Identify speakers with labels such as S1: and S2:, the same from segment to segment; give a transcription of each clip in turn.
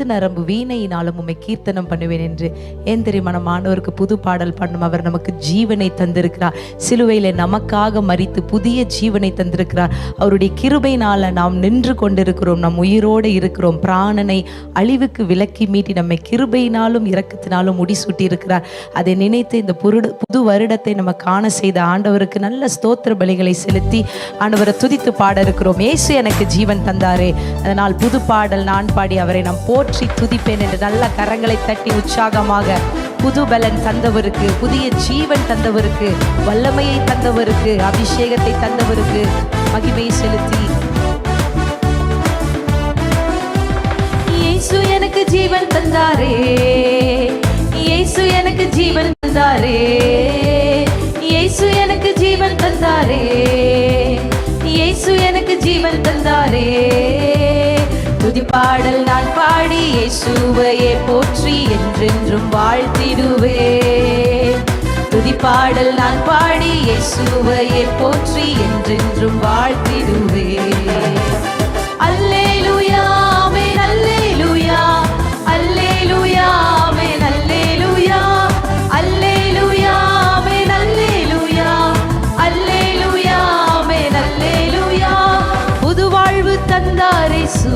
S1: நரம்பு வீணையினாலும் உம்மை கீர்த்தனம் பண்ணுவேன் என்று. ஏன் தெரியுமா? நம்ம ஆண்டவருக்கு புது பாடல் பண்ணும். அவர் நமக்கு ஜீவனை தந்திருக்கிறார். சிலுவையிலே நமக்காக மரித்து புதிய ஜீவனை தந்திருக்கிறார். அவருடைய கிருபையினால நாம் நின்று கொண்டிருக்கிறோம், நம் உயிரோடு இருக்கிறோம். பிராணனை அழிவுக்கு விலக்கி மீட்டி நம்மை கிருபையினாலும் இரக்கத்தினாலும் முடிசூட்டி இருக்கிறார். அதை நினைத்து இந்த புது வருடத்தை நம்ம காண செய்த ஆண்டவருக்கு நல்ல ஸ்தோத்திர பலிகளை செலுத்தி ஆண்டவரை துதித்து பாட இருக்கிறோம். இயேசு எனக்கு ஜீவன் தந்தாரே, அதனால் புது பாடல் நான் பாடி அவரை நாம் போற்றி துதிப்பேன் என்று நல்ல கரங்களை தட்டி உற்சாகமாக புது பலன் தந்தவருக்கு, புதிய ஜீவன் தந்தவருக்கு, வல்லமையை தந்தவருக்கு, அபிஷேகத்தை தந்தவருக்கு மகிமை செலுத்தி, இயேசு எனக்கு ஜீவன் தந்தாரே, இயேசு எனக்கு ஜீவன் தந்தாரே, இயேசு எனக்கு ஜீவன் தந்தாரே, இயேசு எனக்கு ஜீவன் தந்தாரே. துதிப்பாடல் நான் பாடி இயேசுவையே போற்றி என்றென்றும் வாழ்த்திடுவேன். துதிப்பாடல் நான் பாடி இயேசுவையே போற்றி என்றென்றும் வாழ்த்திடுவேன். அல்லேலூயா ஆமென், அல்லேலூயா, அல்லேலூயா ஆமென், அல்லேலூயா, அல்லேலூயா ஆமென், அல்லேலூயா, அல்லேலூயா ஆமென், அல்லேலூயா. புது வாழ்வு தந்தார் இயேசு,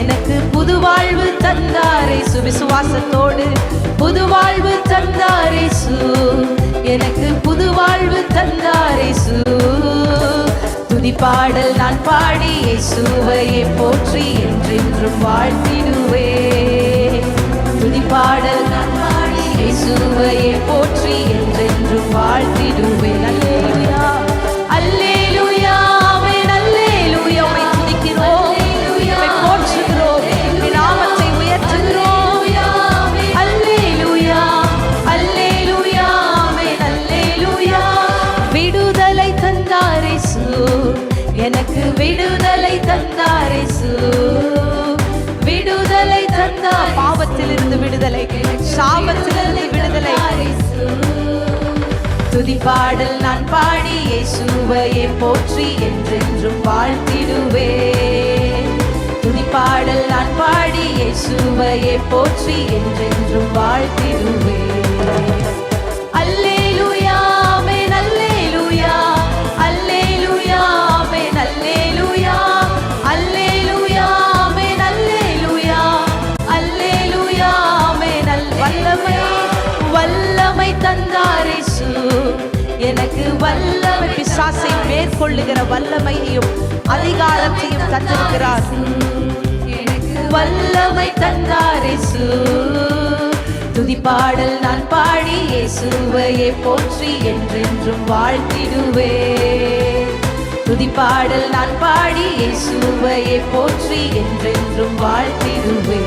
S1: எனக்கு புது வாழ்வு தந்தார் இயேசு. விசுவாசத்தோடு புது வாழ்வு தந்தார் இயேசு, எனக்கு புது வாழ்வு தந்தார் இயேசு. துதிப்பாடல் நான் பாடி இயேசுவையே போற்றி என்றென்றும் வாழ்த்திடுவேன். துதிப்பாடல் நான் பாடி இயேசுவையே போற்றி என்றென்றும் வாழ்த்திடுவேன். அல்லேலூயா, அல்லேலூயா ஆமென், அல்லேலூயா. உம்மை துதிக்கிறோம், உம்மை போற்றுகிறோம், உம்முடைய நாமத்தை உயர்த்துகிறோம். அல்லேலூயா, அல்லேலூயா ஆமென், அல்லேலூயா. விடுதலை தந்தார் இயேசு, எனக்கு விடுதலை தந்தார் இயேசு. விடுதலை தந்தார், பாவத்திலிருந்து விடுதலை, சாபத்திலிருந்து விடுதலை. துதிப்பாடல் நான் பாடி இயேசுவையே போற்றி என்றென்றும் வாழ்த்திடுவேன். துதிப்பாடல் நான் பாடி இயேசுவையே போற்றி என்றென்றும் வாழ்த்திடுவேன். அல்லேலூயா ஆமென், அல்லேலூயா, அல்லேலூயா ஆமென், அல்லேலூயா, அல்லேலூயா ஆமென், அல்லேலூயா, அல்லேலூயா ஆமென். வல்லமை, வல்லமை தந்தார் இயேசு, எனக்கு வல்லமை, பிசாசை மேற்கொள்ளுகிற வல்லமையையும் அதிகாரத்தையும் தந்திருக்கிறார். வல்லமை தந்தார் இயேசு. துதிப்பாடல் நான் பாடி இயேசுவையே போற்றி என்றென்றும் வாழ்த்திடுவேன். துதிப்பாடல் நான் பாடி இயேசுவையே போற்றி என்றென்றும் வாழ்த்திடுவேன்.